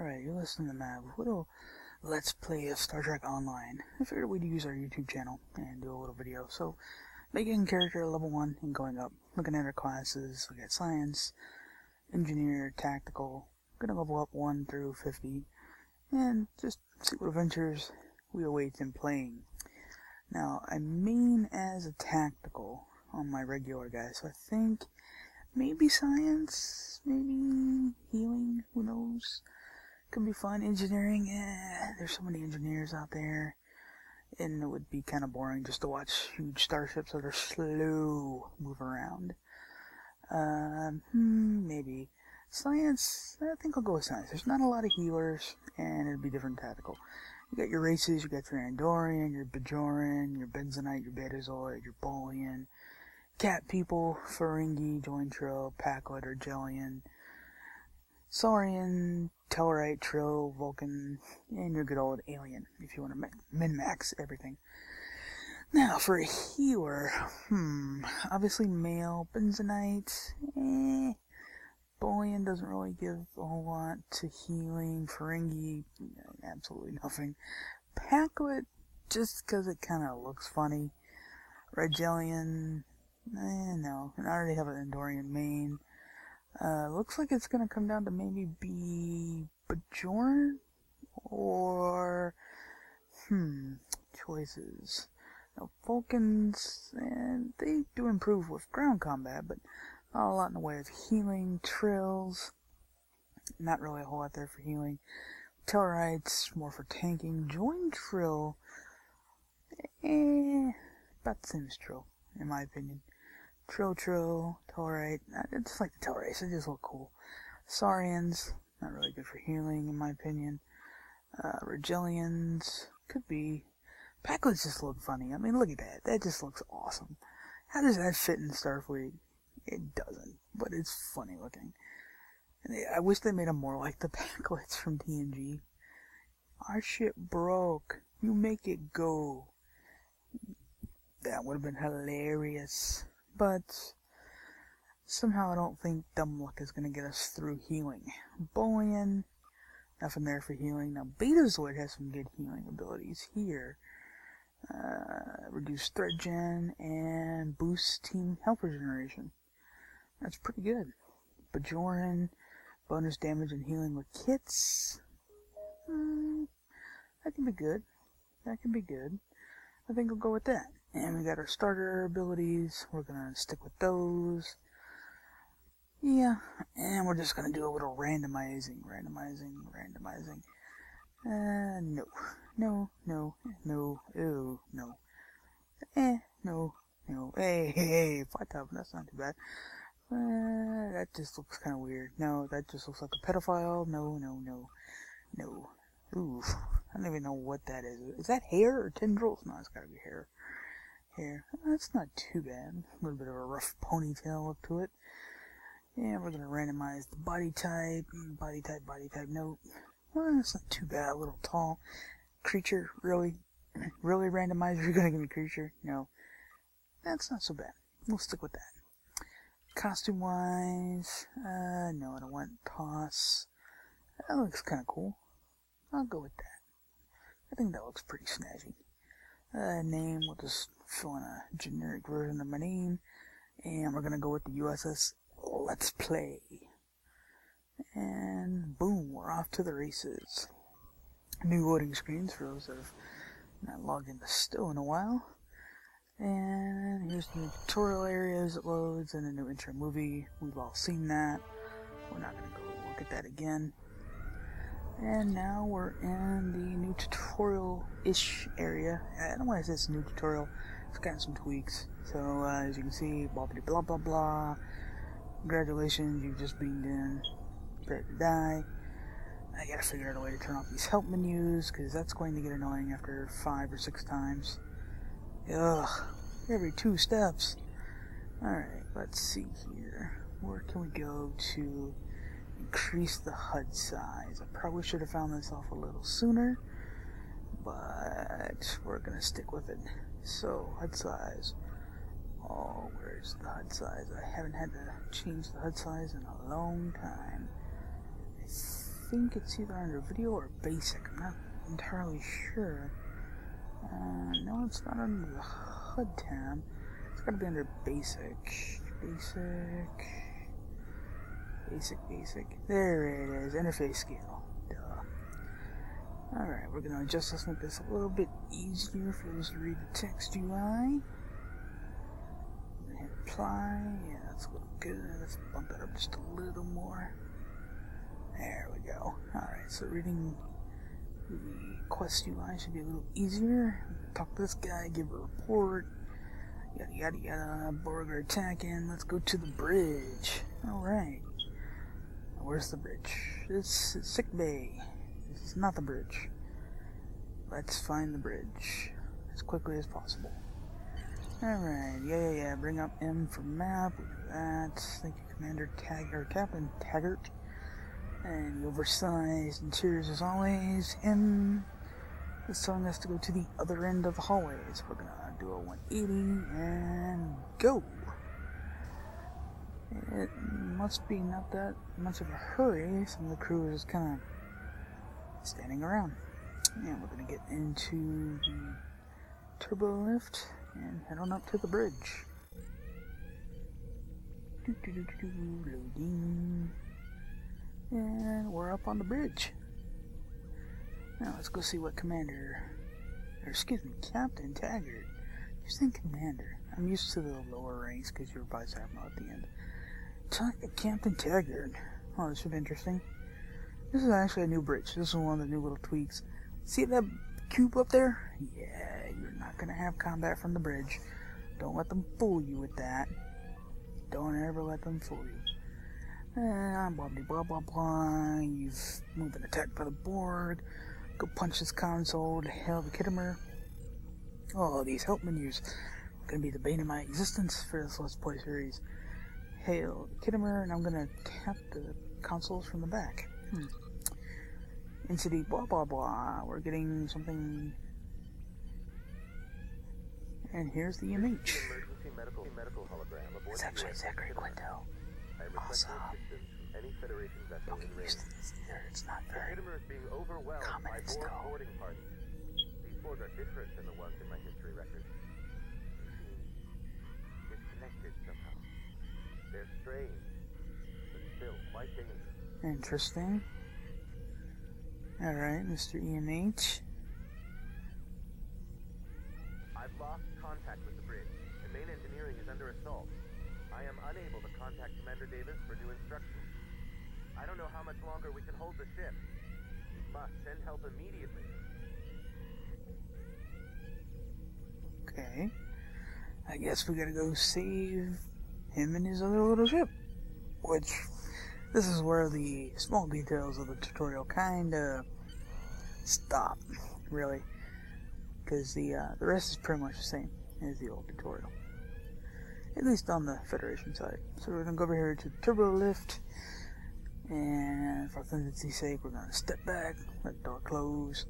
Alright, you're listening to Mav. Little Let's Play of Star Trek Online. I figured we'd use our YouTube channel and do a little video. So, making character level 1 and going up. Looking at our classes, we got Science, Engineer, Tactical. Gonna level up 1 through 50. And just see what adventures we await in playing. Now, I main as a Tactical on my regular guy, so I think maybe Science, maybe Healing, who knows. Could be fun. Engineering, there's so many engineers out there, and it would be kind of boring just to watch huge starships that are slow move around. Maybe Science. I think I'll go with Science. There's not a lot of healers, and it'd be different tactical. You got your races. You got your Andorian, your Bajoran, your Benzonite, your Betazoid, your Bolian, Cat People, Ferengi, Jointro, Packlet, or Jellian, Saurian, Tellarite, Trill, Vulcan, and your good old Alien, if you want to min-max everything. Now, for a healer, obviously male, Benzonite, Bolian doesn't really give a whole lot to healing, Ferengi, absolutely nothing. Packlet, just because it kind of looks funny. Regelian, no, and I already have an Andorian main. Looks like it's gonna come down to maybe be Bajoran or choices. Now, Vulcans, and they do improve with ground combat, but not a lot in the way of healing. Trills, not really a whole lot there for healing. Tellarites, more for tanking. Join Trill, about the same as Trill, in my opinion. Trill, Tellarite, I just like the Tellarites, they just look cool. Saurians, not really good for healing, in my opinion. Regelians, could be. Packlets just look funny. I mean, look at that. That just looks awesome. How does that fit in Starfleet? It doesn't, but it's funny looking. And I wish they made them more like the Packlets from TNG. Our ship broke. You make it go. That would have been hilarious. But somehow I don't think dumb luck is going to get us through healing. Bolian, nothing there for healing. Now, Betazoid has some good healing abilities here. Reduce threat gen and boost team health regeneration. That's pretty good. Bajoran, bonus damage and healing with kits. That can be good. I think I'll go with that. And we got our starter abilities. We're gonna stick with those. Yeah, and we're just gonna do a little randomizing. No. Hey, 5,000, that's not too bad. That just looks kind of weird. No, that just looks like a pedophile. No. Ooh, I don't even know what that is. Is that hair or tendrils? No, it's gotta be hair. That's not too bad. A little bit of a rough ponytail look to it. Yeah, we're gonna randomize the body type. Nope. Well, that's not too bad. A little tall. Creature, really randomizer? You're gonna give me creature? No. That's not so bad. We'll stick with that. Costume wise, no, I don't want toss. That looks kinda cool. I'll go with that. I think that looks pretty snazzy. Name, we'll just fill in a generic version of my name. And we're gonna go with the USS Let's Play. And boom, we're off to the races. New loading screens for those that have not logged into still in a while. And here's the new tutorial areas it loads and a new intro movie. We've all seen that. We're not gonna go look at that again. And now we're in the new tutorial-ish area. I don't want to say it's a new tutorial. It's got some tweaks. So, as you can see, blah blah blah blah. Congratulations, you've just beamed in. Prepare to die. I gotta figure out a way to turn off these help menus, because that's going to get annoying after 5 or 6 times. Ugh, every 2 steps. Alright, let's see here. Where can we go to increase the HUD size? I probably should have found this off a little sooner, but we're gonna stick with it. So, HUD size. Oh, where's the HUD size? I haven't had to change the HUD size in a long time. I think it's either under video or basic. I'm not entirely sure. No, it's not under the HUD tab. It's gotta be under basic. Basic. There it is. Interface scale. Duh. Alright, we're gonna adjust this, make this a little bit easier for us to read the text UI. I'm gonna hit apply. Yeah, that's a little good. Let's bump it up just a little more. There we go. Alright, so reading the Quest UI should be a little easier. Talk to this guy, give a report. Yada yada yada. Borg are attacking. Let's go to the bridge. Alright. Where's the bridge? This is sick bay. This is not the bridge. Let's find the bridge as quickly as possible. Alright, yeah. Bring up M for map. We do that. Thank you, Captain Taggart. And the oversized interiors as always. M is telling us to go to the other end of the hallway. So we're gonna do a 180 and go. It must be not that much of a hurry. Some of the crew is kind of standing around. And we're going to get into the turbo lift and head on up to the bridge. Loading. And we're up on the bridge. Now let's go see what Captain Taggart. You're saying Commander. I'm used to the lower ranks because your vice admiral at the end. Talk to Captain Taggart. Oh, this should be interesting. This is actually a new bridge. This is one of the new little tweaks. See that cube up there? Yeah, you're not going to have combat from the bridge. Don't let them fool you with that. Don't ever let them fool you. Blah, blah, blah. You've moved an attack by the Borg. Go punch this console to hell the Kittimer. Oh, these help menus are going to be the bane of my existence for this Let's Play series. Hail Kittimer, and I'm gonna tap the consoles from the back. Entity blah blah blah. We're getting something. And here's the EMH. It's actually Zachary Quinto. Awesome. Don't get used to this either. It's not very common still. These boards are different than the ones in my history records. Disconnected somehow. They're strange, but still quite dangerous. Interesting. Alright, Mr. EMH. I've lost contact with the bridge, and main engineering is under assault. I am unable to contact Commander Davis for new instructions. I don't know how much longer we can hold the ship. We must send help immediately. Okay. I guess we gotta go save him and his other little ship. Which, this is where the small details of the tutorial kinda stop, really. Because the rest is pretty much the same as the old tutorial. At least on the Federation side. So we're gonna go over here to turbo lift. And for authenticacy's sake, we're gonna step back, let the door close.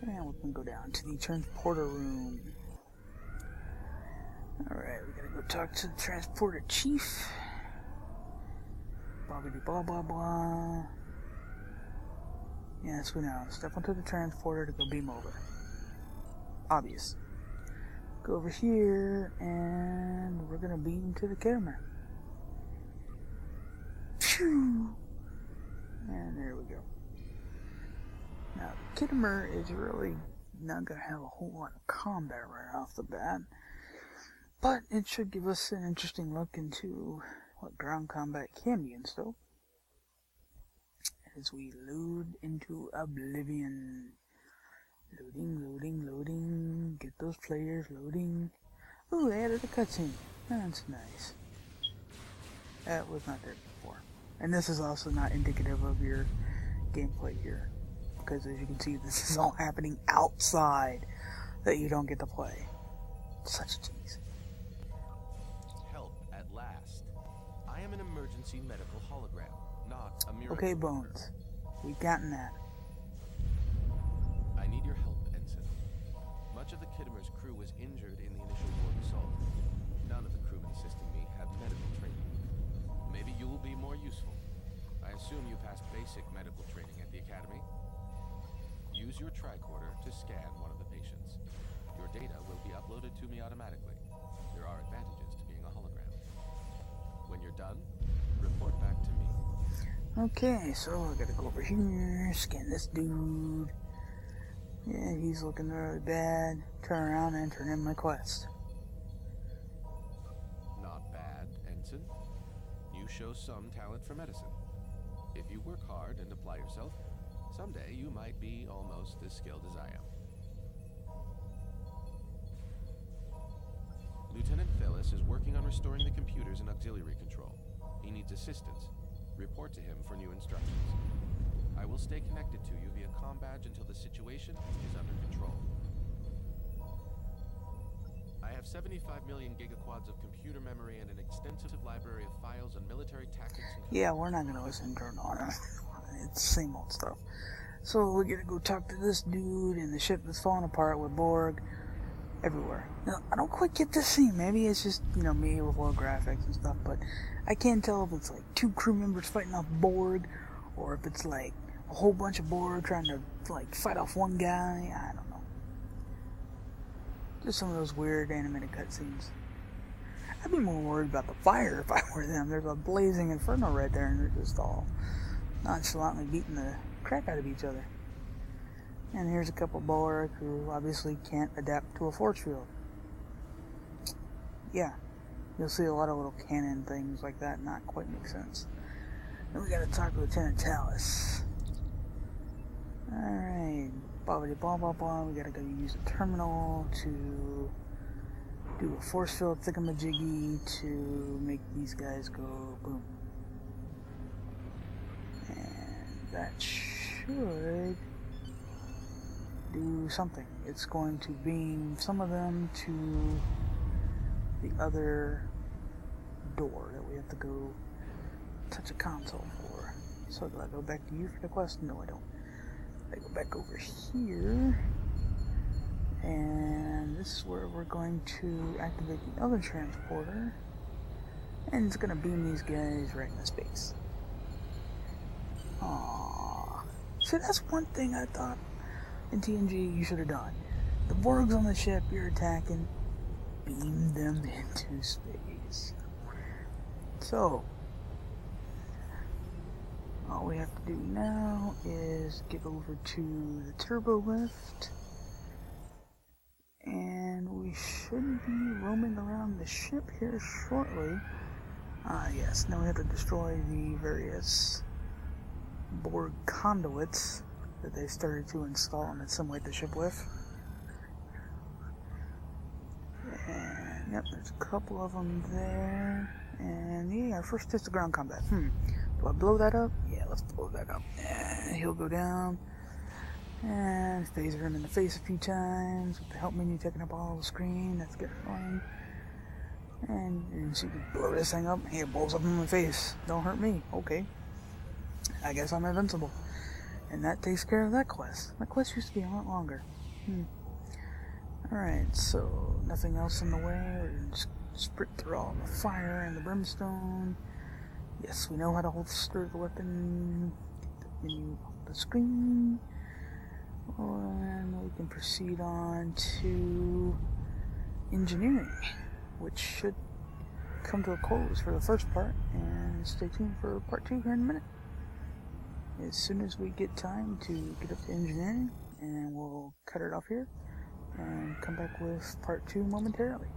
And we can go down to the transporter room. Alright, we gotta go talk to the transporter chief. Blah blah blah. Yes, we know. Step onto the transporter to go beam over. Obvious. Go over here, and we're gonna beam to the camera. Phew! And there we go. Now, the Kittimer is really not gonna have a whole lot of combat right off the bat. But it should give us an interesting look into what ground combat can be in scope as we load into Oblivion. Loading. Get those players loading. Ooh, they added a cutscene. That's nice. That was not there before. And this is also not indicative of your gameplay here. Because as you can see, this is all happening outside that you don't get to play. Such a tease. I am an emergency medical hologram, not a miracle. Okay, Bones. We've gotten that. I need your help, Ensign. Much of the Kittimer's crew was injured in the initial Borg assault. None of the crewmen assisting me have medical training. Maybe you will be more useful. I assume you passed basic medical training at the academy. Use your tricorder to scan one of the patients. Your data will be uploaded to me automatically. There are advantages to being a hologram. When you're done, report back to me. Okay, so I gotta go over here, scan this dude. Yeah, he's looking really bad. Turn around and turn in my quest. Not bad, Ensign. You show some talent for medicine. If you work hard and apply yourself, someday you might be almost as skilled as I am. Lieutenant Phyllis is working on restoring the computers and auxiliary control. He needs assistance. Report to him for new instructions. I will stay connected to you via comm badge until the situation is under control. I have 75 million gigaquads of computer memory and an extensive library of files on military tactics and... Yeah, we're not gonna listen to Nana. It's the same old stuff. So we gotta go talk to this dude in the ship that's falling apart with Borg everywhere. Now, I don't quite get this scene. Maybe it's just, you know, me with low graphics and stuff, but I can't tell if it's like 2 crew members fighting off Borg, or if it's like a whole bunch of Borg trying to like fight off one guy. I don't know. Just some of those weird animated cutscenes. I'd be more worried about the fire if I were them. There's a blazing inferno right there, and they're just all nonchalantly beating the crap out of each other. And here's a couple Borg who obviously can't adapt to a force field. Yeah, you'll see a lot of little cannon things like that not quite make sense. Then we gotta talk to Lieutenant Tallis. Alright, blah blah blah blah. We gotta go use a terminal to do a force field thingamajiggy to make these guys go boom. And that should do something. It's going to beam some of them to the other door that we have to go touch a console for. So do I go back to you for the quest? No, I don't. I go back over here, and this is where we're going to activate the other transporter, and it's going to beam these guys right into space. Aww. See, that's one thing I thought in TNG you should have done. The Borg's on the ship you're attacking, beam them into space. So, all we have to do now is get over to the turbo lift, and we should be roaming around the ship here shortly. Yes, now we have to destroy the various Borg conduits that they started to install and assimilate the ship with. And yep, there's a couple of them there. And yeah, our first test of ground combat. Do I blow that up? Yeah, let's blow that up. And he'll go down. And phaser him in the face a few times with the help menu taking up all the screen. That's getting annoying. And so you can blow this thing up. Hey, it blows up in my face. Don't hurt me. Okay. I guess I'm invincible. And that takes care of that quest. That quest used to be a lot longer. Alright, so nothing else in the way. We're going to sprint through all the fire and the brimstone. Yes, we know how to stir the weapon. Get the menu off the screen. And we can proceed on to engineering, which should come to a close for the first part. And stay tuned for part 2 here in a minute. As soon as we get time to get up to engineering, and we'll cut it off here and come back with part 2 momentarily.